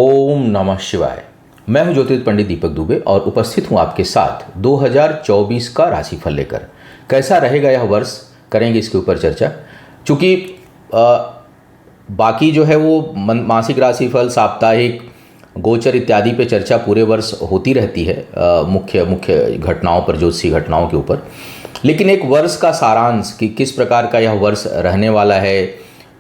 ओम नमः शिवाय। मैं हूं ज्योतिष पंडित दीपक दुबे और उपस्थित हूं आपके साथ 2024 का राशिफल लेकर। कैसा रहेगा यह वर्ष, करेंगे इसके ऊपर चर्चा। चूँकि बाकी जो है वो मासिक राशिफल, साप्ताहिक, गोचर इत्यादि पे चर्चा पूरे वर्ष होती रहती है, मुख्य मुख्य घटनाओं पर, ज्योतिषीय घटनाओं के ऊपर। लेकिन एक वर्ष का सारांश कि किस प्रकार का यह वर्ष रहने वाला है,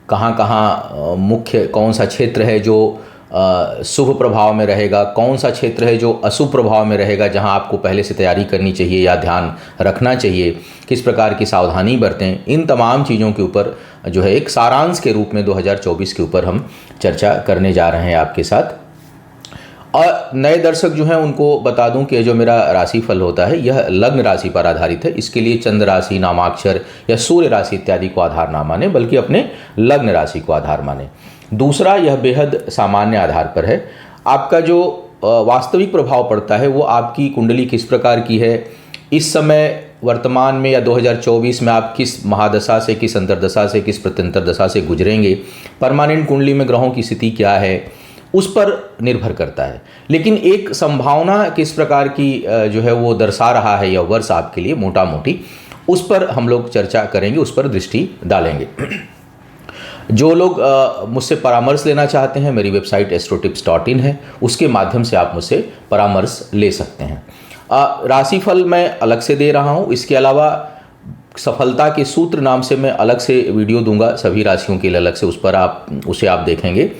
कहाँ कहाँ मुख्य कौन सा क्षेत्र है जो शुभ प्रभाव में रहेगा, कौन सा क्षेत्र है जो अशुभ प्रभाव में रहेगा, जहां आपको पहले से तैयारी करनी चाहिए या ध्यान रखना चाहिए, किस प्रकार की सावधानी बरतें, इन तमाम चीज़ों के ऊपर जो है एक सारांश के रूप में 2024 के ऊपर हम चर्चा करने जा रहे हैं आपके साथ। और नए दर्शक जो हैं उनको बता दूं कि जो मेरा राशिफल होता है यह लग्न राशि पर आधारित है। इसके लिए चंद्र राशि, नामाक्षर या सूर्य राशि इत्यादि को आधार ना माने, बल्कि अपने लग्न राशि को आधार माने। दूसरा, यह बेहद सामान्य आधार पर है। आपका जो वास्तविक प्रभाव पड़ता है वो आपकी कुंडली किस प्रकार की है, इस समय वर्तमान में या 2024 में आप किस महादशा से, किस अंतर्दशा से, किस प्रत्यंतर दशा से गुजरेंगे, परमानेंट कुंडली में ग्रहों की स्थिति क्या है, उस पर निर्भर करता है। लेकिन एक संभावना किस प्रकार की जो है वो दर्शा रहा है यह वर्ष आपके लिए मोटा मोटी, उस पर हम लोग चर्चा करेंगे, उस पर दृष्टि डालेंगे। जो लोग मुझसे परामर्श लेना चाहते हैं, मेरी वेबसाइट astrotips.in है, उसके माध्यम से आप मुझसे परामर्श ले सकते हैं। राशिफल मैं अलग से दे रहा हूँ। इसके अलावा सफलता के सूत्र नाम से मैं अलग से वीडियो दूंगा सभी राशियों के लिए अलग से, उसे आप देखेंगे।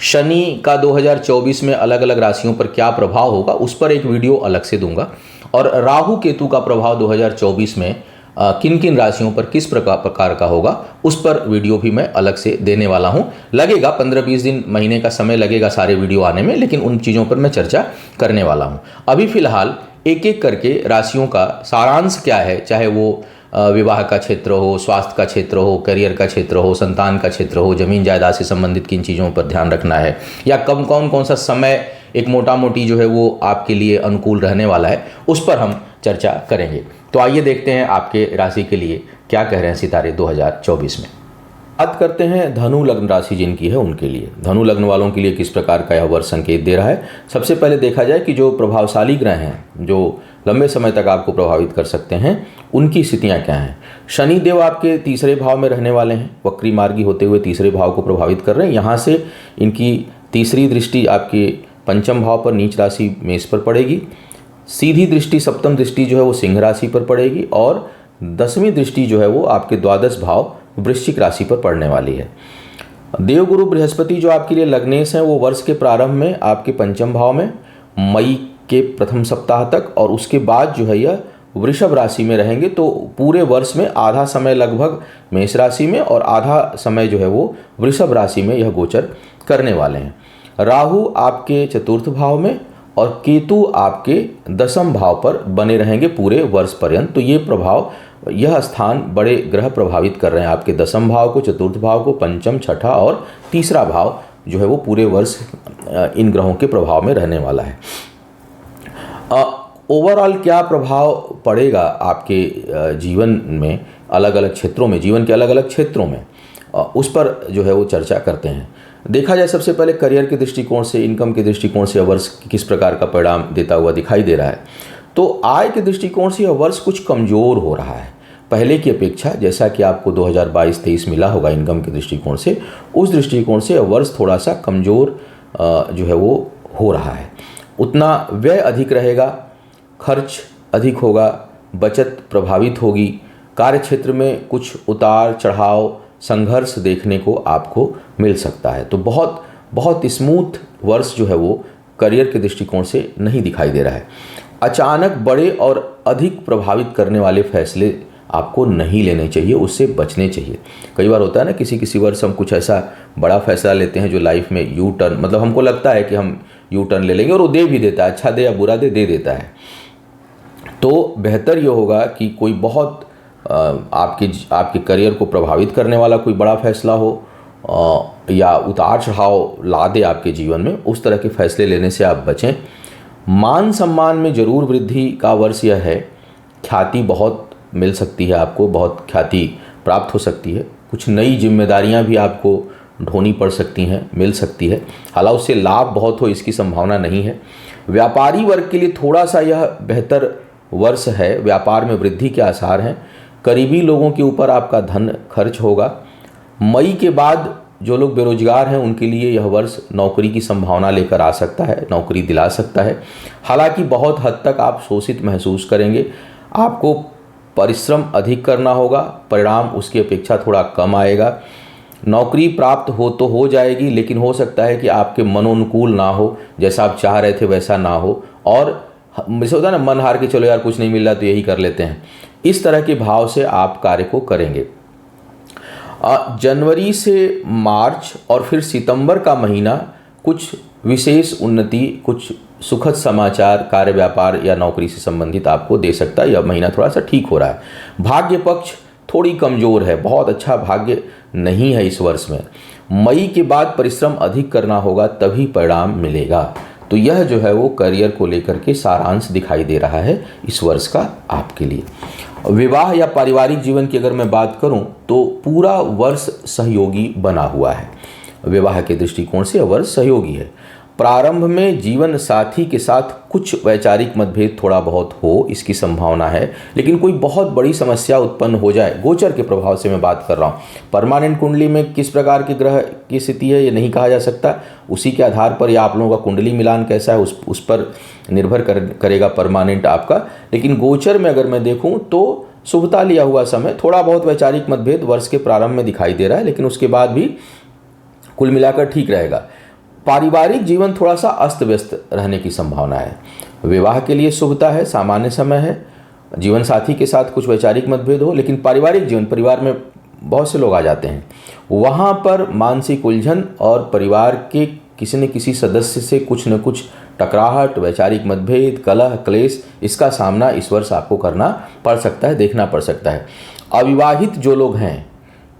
शनि का 2024 में अलग अलग राशियों पर क्या प्रभाव होगा, उस पर एक वीडियो अलग से दूंगा। और राहु केतु का प्रभाव 2024 में किन किन राशियों पर किस प्रकार का होगा, उस पर वीडियो भी मैं अलग से देने वाला हूं। लगेगा 15-20 दिन, महीने का समय लगेगा सारे वीडियो आने में, लेकिन उन चीज़ों पर मैं चर्चा करने वाला हूं। अभी फिलहाल एक एक करके राशियों का सारांश क्या है, चाहे वो विवाह का क्षेत्र हो, स्वास्थ्य का क्षेत्र हो, करियर का क्षेत्र हो, संतान का क्षेत्र हो, जमीन जायदाद से संबंधित किन चीज़ों पर ध्यान रखना है, या कौन सा समय एक मोटा मोटी जो है वो आपके लिए अनुकूल रहने वाला है, उस पर हम चर्चा करेंगे। तो आइए देखते हैं आपके राशि के लिए क्या कह रहे हैं सितारे 2024 में। बात करते हैं धनु लग्न राशि जिनकी है उनके लिए। धनु लग्न वालों के लिए किस प्रकार का यह वर्ष संकेत दे रहा है। सबसे पहले देखा जाए कि जो प्रभावशाली ग्रह हैं जो लंबे समय तक आपको प्रभावित कर सकते हैं, उनकी स्थितियां क्या हैं। शनि देव आपके तीसरे भाव में रहने वाले हैं, वक्री मार्गी होते हुए तीसरे भाव को प्रभावित कर रहे हैं। यहाँ से इनकी तीसरी दृष्टि आपके पंचम भाव पर, नीच राशि मेष पर पड़ेगी। सीधी दृष्टि, सप्तम दृष्टि जो है वो सिंह राशि पर पड़ेगी, और 10वीं दृष्टि जो है वो आपके द्वादश भाव वृश्चिक राशि पर पड़ने वाली है। देवगुरु बृहस्पति जो आपके लिए लग्नेश हैं, वो वर्ष के प्रारंभ में आपके पंचम भाव में, मई के प्रथम सप्ताह तक, और उसके बाद जो है यह वृषभ राशि में रहेंगे। तो पूरे वर्ष में आधा समय लगभग मेष राशि में और आधा समय जो है वो वृषभ राशि में यह गोचर करने वाले हैं। राहु आपके चतुर्थ भाव में और केतु आपके दसम भाव पर बने रहेंगे पूरे वर्ष पर्यंत। तो ये प्रभाव, यह स्थान बड़े ग्रह प्रभावित कर रहे हैं आपके दसम भाव को, चतुर्थ भाव को, पंचम, छठा और तीसरा भाव जो है वो पूरे वर्ष इन ग्रहों के प्रभाव में रहने वाला है। ओवरऑल क्या प्रभाव पड़ेगा आपके जीवन में, अलग अलग क्षेत्रों में, जीवन के अलग अलग क्षेत्रों में, उस पर जो है वो चर्चा करते हैं। देखा जाए सबसे पहले करियर के दृष्टिकोण से, इनकम के दृष्टिकोण से यह वर्ष किस प्रकार का परिणाम देता हुआ दिखाई दे रहा है। तो आय के दृष्टिकोण से यह वर्ष कुछ कमज़ोर हो रहा है पहले की अपेक्षा। जैसा कि आपको 2022-23 मिला होगा इनकम के दृष्टिकोण से, उस दृष्टिकोण से यह वर्ष थोड़ा सा कमज़ोर जो है वो हो रहा है। उतना व्यय अधिक रहेगा, खर्च अधिक होगा, बचत प्रभावित होगी, कार्य क्षेत्र में कुछ उतार चढ़ाव, संघर्ष देखने को आपको मिल सकता है। तो बहुत स्मूथ वर्ष जो है वो करियर के दृष्टिकोण से नहीं दिखाई दे रहा है। अचानक बड़े और अधिक प्रभावित करने वाले फैसले आपको नहीं लेने चाहिए, उससे बचने चाहिए। कई बार होता है ना, किसी वर्ष हम कुछ ऐसा बड़ा फैसला लेते हैं जो लाइफ में यू टर्न, मतलब हमको लगता है कि हम यू टर्न ले लेंगे, और वो दे भी देता है, अच्छा दे या बुरा दे देता है। तो बेहतर ये होगा कि कोई बहुत आपके करियर को प्रभावित करने वाला कोई बड़ा फैसला हो, या उतार चढ़ाव ला दे आपके जीवन में, उस तरह के फैसले लेने से आप बचें। मान सम्मान में जरूर वृद्धि का वर्ष यह है। ख्याति बहुत मिल सकती है आपको, बहुत ख्याति प्राप्त हो सकती है। कुछ नई जिम्मेदारियां भी आपको ढोनी पड़ सकती हैं, मिल सकती है। हालांकि उससे लाभ बहुत हो इसकी संभावना नहीं है। व्यापारी वर्ग के लिए थोड़ा सा यह बेहतर वर्ष है, व्यापार में वृद्धि के आसार हैं। करीबी लोगों के ऊपर आपका धन खर्च होगा। मई के बाद जो लोग बेरोजगार हैं उनके लिए यह वर्ष नौकरी की संभावना लेकर आ सकता है, नौकरी दिला सकता है। हालांकि बहुत हद तक आप शोषित महसूस करेंगे, आपको परिश्रम अधिक करना होगा, परिणाम उसकी अपेक्षा थोड़ा कम आएगा। नौकरी प्राप्त हो तो हो जाएगी, लेकिन हो सकता है कि आपके मनोनुकूल ना हो, जैसा आप चाह रहे थे वैसा ना हो, और जैसे होता है ना मन हार के चलो यार कुछ नहीं मिल रहा तो यही कर लेते हैं, इस तरह के भाव से आप कार्य को करेंगे। जनवरी से मार्च और फिर सितंबर का महीना कुछ विशेष उन्नति, कुछ सुखद समाचार कार्य व्यापार या नौकरी से संबंधित आपको दे सकता है। यह महीना थोड़ा सा ठीक हो रहा है। भाग्य पक्ष थोड़ी कमज़ोर है, बहुत अच्छा भाग्य नहीं है इस वर्ष में। मई के बाद परिश्रम अधिक करना होगा तभी परिणाम मिलेगा। तो यह जो है वो करियर को लेकर के सारांश दिखाई दे रहा है इस वर्ष का आपके लिए। विवाह या पारिवारिक जीवन की अगर मैं बात करूं तो पूरा वर्ष सहयोगी बना हुआ है। विवाह के दृष्टिकोण से यह वर्ष सहयोगी है। प्रारंभ में जीवन साथी के साथ कुछ वैचारिक मतभेद थोड़ा बहुत हो, इसकी संभावना है, लेकिन कोई बहुत बड़ी समस्या उत्पन्न हो जाए, गोचर के प्रभाव से मैं बात कर रहा हूँ। परमानेंट कुंडली में किस प्रकार के ग्रह की स्थिति है ये नहीं कहा जा सकता, उसी के आधार पर या आप लोगों का कुंडली मिलान कैसा है उस पर निर्भर करेगा परमानेंट आपका। लेकिन गोचर में अगर मैं देखूँ तो शुभता लिया हुआ समय, थोड़ा बहुत वैचारिक मतभेद वर्ष के प्रारंभ में दिखाई दे रहा है, लेकिन उसके बाद भी कुल मिलाकर ठीक रहेगा। पारिवारिक जीवन थोड़ा सा अस्त व्यस्त रहने की संभावना है। विवाह के लिए शुभता है, सामान्य समय है, जीवन साथी के साथ कुछ वैचारिक मतभेद हो, लेकिन पारिवारिक जीवन, परिवार में बहुत से लोग आ जाते हैं, वहाँ पर मानसिक उलझन और परिवार के किसी न किसी सदस्य से कुछ न कुछ टकराहट, वैचारिक मतभेद, कलह, क्लेश, इसका सामना इस वर्ष आपको करना पड़ सकता है, देखना पड़ सकता है। अविवाहित जो लोग हैं,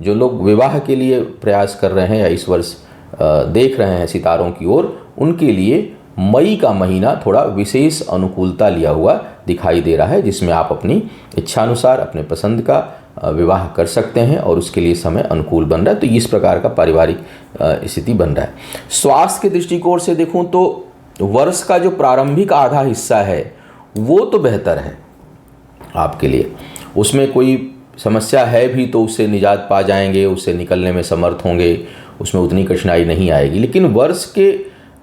जो लोग विवाह के लिए प्रयास कर रहे हैं या इस वर्ष देख रहे हैं सितारों की ओर, उनके लिए मई का महीना थोड़ा विशेष अनुकूलता लिया हुआ दिखाई दे रहा है, जिसमें आप अपनी इच्छानुसार अपने पसंद का विवाह कर सकते हैं और उसके लिए समय अनुकूल बन रहा है। तो इस प्रकार का पारिवारिक स्थिति बन रहा है। स्वास्थ्य के दृष्टिकोण से देखूं तो वर्ष का जो प्रारंभिक आधा हिस्सा है वो तो बेहतर है आपके लिए, उसमें कोई समस्या है भी तो उससे निजात पा जाएंगे, उससे निकलने में समर्थ होंगे, उसमें उतनी कठिनाई नहीं आएगी। लेकिन वर्ष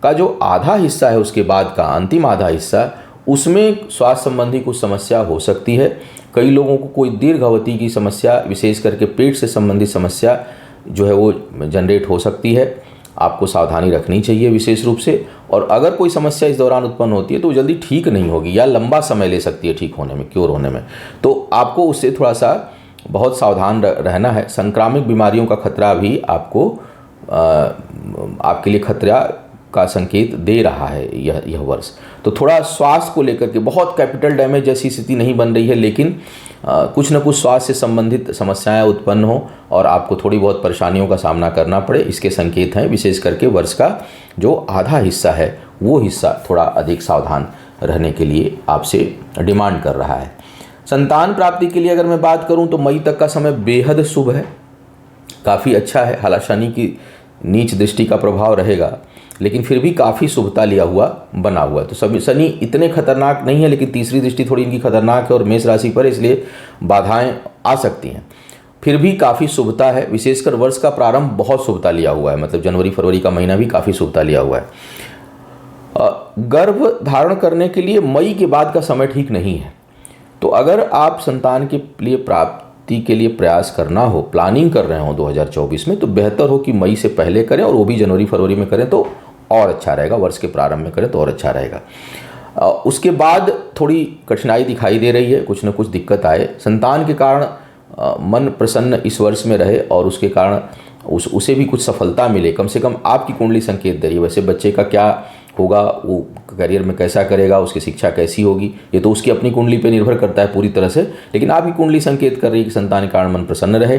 का जो आधा हिस्सा है उसके बाद का अंतिम आधा हिस्सा, उसमें स्वास्थ्य संबंधी कुछ समस्या हो सकती है। कई लोगों को कोई दीर्घ अवधि की समस्या, विशेष करके पेट से संबंधित समस्या जो है वो जनरेट हो सकती है। आपको सावधानी रखनी चाहिए विशेष रूप से, और अगर कोई समस्या इस दौरान उत्पन्न होती है तो जल्दी ठीक नहीं होगी या लंबा समय ले सकती है ठीक होने में, क्योर होने में। तो आपको उससे थोड़ा सा बहुत सावधान रहना है। संक्रामक बीमारियों का खतरा भी आपके लिए खतरा का संकेत दे रहा है यह वर्ष। तो थोड़ा स्वास्थ्य को लेकर के बहुत कैपिटल डैमेज जैसी स्थिति नहीं बन रही है, लेकिन कुछ न कुछ स्वास्थ्य से संबंधित समस्याएं उत्पन्न हो और आपको थोड़ी बहुत परेशानियों का सामना करना पड़े, इसके संकेत हैं। विशेष करके वर्ष का जो आधा हिस्सा है वो हिस्सा थोड़ा अधिक सावधान रहने के लिए आपसे डिमांड कर रहा है। संतान प्राप्ति के लिए अगर मैं बात करूं तो मई तक का समय बेहद शुभ है, काफ़ी अच्छा है। हालांकि शनि की नीच दृष्टि का प्रभाव रहेगा, लेकिन फिर भी काफ़ी शुभता लिया हुआ बना हुआ है। तो सभी शनि इतने खतरनाक नहीं है, लेकिन तीसरी दृष्टि थोड़ी इनकी खतरनाक है और मेष राशि पर, इसलिए बाधाएं आ सकती हैं। फिर भी काफ़ी शुभता है। विशेषकर वर्ष का प्रारंभ बहुत शुभता लिया हुआ है, मतलब जनवरी फरवरी का महीना भी काफ़ी शुभता लिया हुआ है। गर्भ धारण करने के लिए मई के बाद का समय ठीक नहीं है। तो अगर आप संतान के लिए प्राप्ति के लिए प्रयास करना हो, प्लानिंग कर रहे हो 2024 में, तो बेहतर हो कि मई से पहले करें, और वो भी जनवरी फरवरी में करें तो और अच्छा रहेगा। वर्ष के प्रारंभ में करें तो और अच्छा रहेगा। उसके बाद थोड़ी कठिनाई दिखाई दे रही है, कुछ न कुछ दिक्कत आए। संतान के कारण मन प्रसन्न इस वर्ष में रहे और उसके कारण उसे भी कुछ सफलता मिले, कम से कम आपकी कुंडली संकेत दे रही है। वैसे बच्चे का क्या होगा, वो करियर में कैसा करेगा, उसकी शिक्षा कैसी होगी, ये तो उसकी अपनी कुंडली पे निर्भर करता है पूरी तरह से, लेकिन आपकी कुंडली संकेत कर रही है कि संतान के कारण मन प्रसन्न रहे।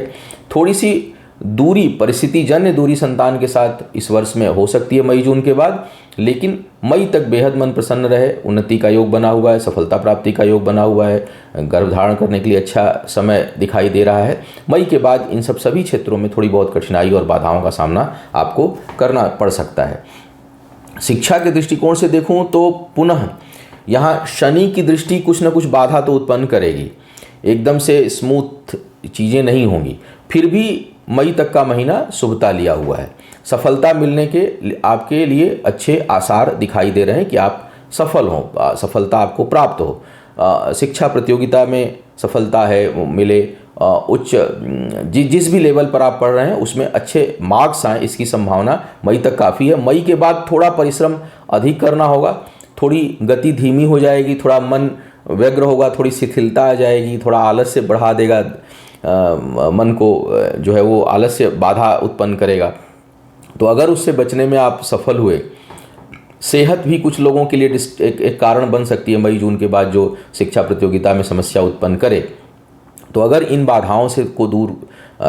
थोड़ी सी दूरी, परिस्थिति जन्य दूरी संतान के साथ इस वर्ष में हो सकती है मई जून के बाद, लेकिन मई तक बेहद मन प्रसन्न रहे। उन्नति का योग बना हुआ है, सफलता प्राप्ति का योग बना हुआ है, गर्भ धारण करने के लिए अच्छा समय दिखाई दे रहा है। मई के बाद इन सभी क्षेत्रों में थोड़ी बहुत कठिनाई और बाधाओं का सामना आपको करना पड़ सकता है। शिक्षा के दृष्टिकोण से देखूं तो पुनः यहाँ शनि की दृष्टि कुछ न कुछ बाधा तो उत्पन्न करेगी, एकदम से स्मूथ चीज़ें नहीं होंगी। फिर भी मई तक का महीना शुभता लिया हुआ है, सफलता मिलने के आपके लिए अच्छे आसार दिखाई दे रहे हैं कि आप सफल हों, सफलता आपको प्राप्त हो। शिक्षा प्रतियोगिता में सफलता है वो मिले, उच्च जिस भी लेवल पर आप पढ़ रहे हैं उसमें अच्छे मार्क्स आएँ, इसकी संभावना मई तक काफ़ी है। मई के बाद थोड़ा परिश्रम अधिक करना होगा, थोड़ी गति धीमी हो जाएगी, थोड़ा मन व्यग्र होगा, थोड़ी शिथिलता आ जाएगी, थोड़ा आलस्य बढ़ा देगा, मन को जो है वो आलस्य बाधा उत्पन्न करेगा। तो अगर उससे बचने में आप सफल हुए, सेहत भी कुछ लोगों के लिए एक कारण बन सकती है मई जून के बाद जो शिक्षा प्रतियोगिता में समस्या उत्पन्न करे। तो अगर इन बाधाओं से को दूर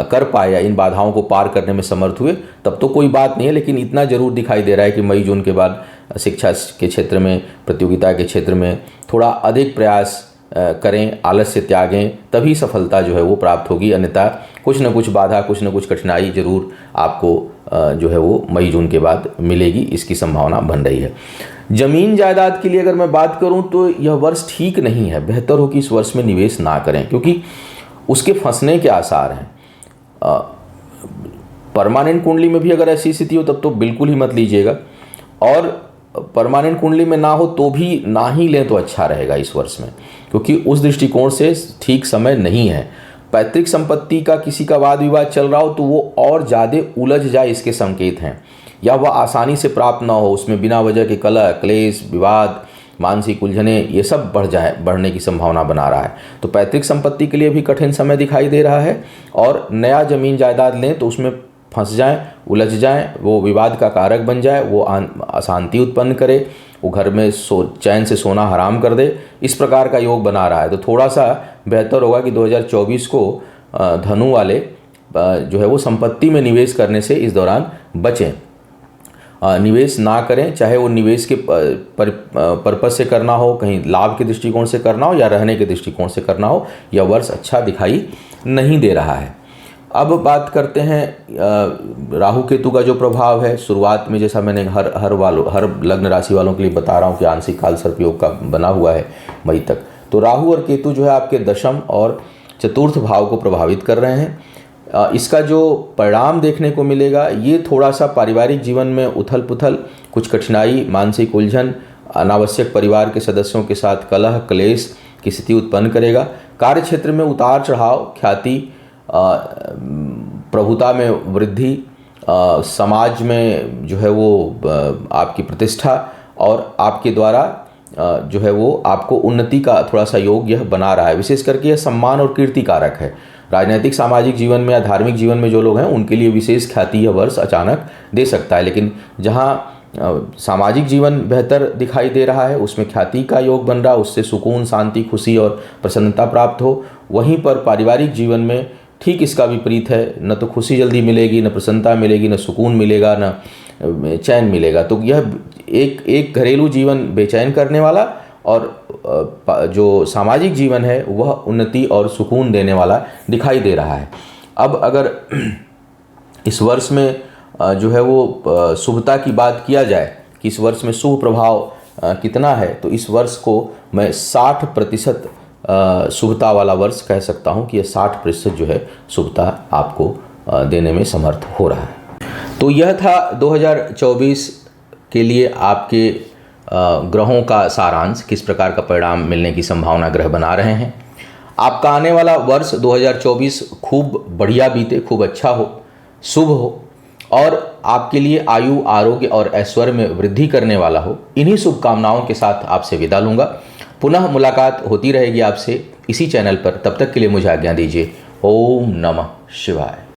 कर पाए या इन बाधाओं को पार करने में समर्थ हुए तब तो कोई बात नहीं है, लेकिन इतना ज़रूर दिखाई दे रहा है कि मई जून के बाद शिक्षा के क्षेत्र में, प्रतियोगिता के क्षेत्र में थोड़ा अधिक प्रयास करें, आलस्य त्यागें, तभी सफलता जो है वो प्राप्त होगी। अन्यथा कुछ न कुछ बाधा, कुछ न कुछ कठिनाई जरूर आपको जो है वो मई जून के बाद मिलेगी, इसकी संभावना बन रही है। जमीन जायदाद के लिए अगर मैं बात करूं तो यह वर्ष ठीक नहीं है, बेहतर हो कि इस वर्ष में निवेश ना करें क्योंकि उसके फंसने के आसार हैं। परमानेंट कुंडली में भी अगर ऐसी स्थिति हो तब तो बिल्कुल ही मत लीजिएगा, और परमानेंट कुंडली में ना हो तो भी ना ही लें तो अच्छा रहेगा इस वर्ष में, क्योंकि उस दृष्टिकोण से ठीक समय नहीं है। पैतृक संपत्ति का किसी का वाद विवाद चल रहा हो तो वो और ज़्यादा उलझ जाए इसके संकेत हैं, या वह आसानी से प्राप्त ना हो, उसमें बिना वजह के कलह, क्लेश, विवाद, मानसिक उलझने ये सब बढ़ने की संभावना बना रहा है। तो पैतृक संपत्ति के लिए भी कठिन समय दिखाई दे रहा है, और नया जमीन जायदाद लें तो उसमें फंस जाएं, उलझ जाएं, वो विवाद का कारक बन जाए, वो अशांति उत्पन्न करे, वो घर में चैन से सोना हराम कर दे, इस प्रकार का योग बना रहा है। तो थोड़ा सा बेहतर होगा कि 2024 को धनु वाले जो है वो संपत्ति में निवेश करने से इस दौरान बचें, निवेश ना करें, चाहे वो निवेश के पर्पस से करना हो, कहीं लाभ के दृष्टिकोण से करना हो या रहने के दृष्टिकोण से करना हो, यह वर्ष अच्छा दिखाई नहीं दे रहा है। अब बात करते हैं राहु केतु का जो प्रभाव है। शुरुआत में जैसा मैंने हर लग्न राशि वालों के लिए बता रहा हूँ कि आंशिक काल सर्प योग का बना हुआ है मई तक, तो राहु और केतु जो है आपके दशम और चतुर्थ भाव को प्रभावित कर रहे हैं। इसका जो परिणाम देखने को मिलेगा ये थोड़ा सा पारिवारिक जीवन में उथल पुथल, कुछ कठिनाई, मानसिक उलझन, अनावश्यक परिवार के सदस्यों के साथ कलह क्लेश की स्थिति उत्पन्न करेगा। कार्य क्षेत्र में उतार चढ़ाव, ख्याति, प्रभुता में वृद्धि, समाज में जो है वो आपकी प्रतिष्ठा और आपके द्वारा जो है वो आपको उन्नति का थोड़ा सा योग यह बना रहा है। विशेष करके यह सम्मान और कीर्ति कारक है। राजनीतिक सामाजिक जीवन में या धार्मिक जीवन में जो लोग हैं उनके लिए विशेष ख्याति यह वर्ष अचानक दे सकता है, लेकिन जहाँ सामाजिक जीवन बेहतर दिखाई दे रहा है उसमें ख्याति का योग बन रहा है, उससे सुकून, शांति, खुशी और प्रसन्नता प्राप्त हो। वहीं पर पारिवारिक जीवन में ठीक इसका विपरीत है, न तो खुशी जल्दी मिलेगी, न प्रसन्नता मिलेगी, न सुकून मिलेगा, न चैन मिलेगा। तो यह एक घरेलू जीवन बेचैन करने वाला और जो सामाजिक जीवन है वह उन्नति और सुकून देने वाला दिखाई दे रहा है। अब अगर इस वर्ष में जो है वो शुभता की बात किया जाए कि इस वर्ष में शुभ प्रभाव कितना है, तो इस वर्ष को मैं 60% शुभता वाला वर्ष कह सकता हूं कि यह 60% जो है शुभता आपको देने में समर्थ हो रहा है। तो यह था 2024 के लिए आपके ग्रहों का सारांश, किस प्रकार का परिणाम मिलने की संभावना ग्रह बना रहे हैं। आपका आने वाला वर्ष 2024 खूब बढ़िया बीते, खूब अच्छा हो, शुभ हो और आपके लिए आयु, आरोग्य और ऐश्वर्य में वृद्धि करने वाला हो। इन्हीं शुभकामनाओं के साथ आपसे विदा लूँगा। पुनः मुलाकात होती रहेगी आपसे इसी चैनल पर। तब तक के लिए मुझे आज्ञा दीजिए। ओम नमः शिवाय।